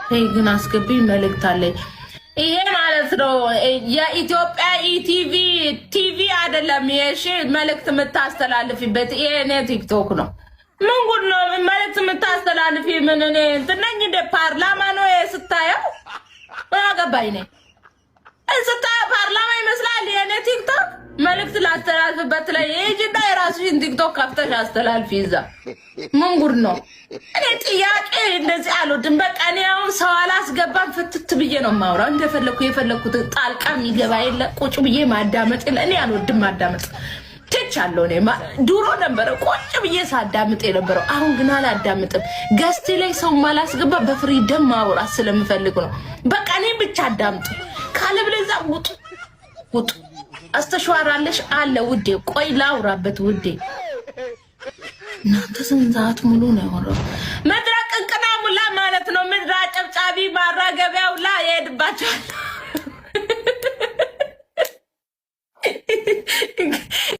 ተይ ግን አስገብኝ መልእክት አለኝ። ይሄ ማለት ነው የኢትዮጵያ ቲቪ አይደለም። ይሄ መልእክት የምታስተላልፊበት ይሄ ቲክቶክ ነው። ምን ጉድ ነው መልእክት የምታስተላልፊ? ምን እኔ እንትነኝ እንደ ፓርላማ ነው ስታየው አገባኝ ነኝ ስታየው ፓርላማ ይመስላል። የኔ ቲክቶክ መልእክት ላስተላልፍበት ላይ ይጅና የራስሽን ቲክቶክ ከፍተሽ አስተላልፊ። ይዛ ምን ጉድ ነው? እኔ ጥያቄ እንደዚህ አልወድም። በቃ እኔ አሁን ሰው አላስገባም። ፍትት ብዬ ነው የማወራው። እንደፈለኩ የፈለኩት ጣልቃ የሚገባ የለ ቁጭ ብዬ ማዳመጥ የለ። እኔ አልወድም ማዳመጥ ትቻለሁ። እኔ ድሮ ነበረ ቁጭ ብዬ ሳዳምጥ የነበረው። አሁን ግን አላዳምጥም። ገስቴ ላይ ሰው ማላስገባ በፍሪደም ማውራት ስለምፈልግ ነው። በቃ እኔ ብቻ አዳምጡ። ካለብለዛ ውጡ። አስተሽዋራለሽ አለ ውዴ። ቆይ ላውራበት ውዴ። እናንተ ስንት ሰዓት ሙሉ ነው ያወራው? ምድረ ቅንቅና ሙላ ማለት ነው። ምድረ ጨብጫቢ ማራገቢያው ላይ ይሄድባቸዋል።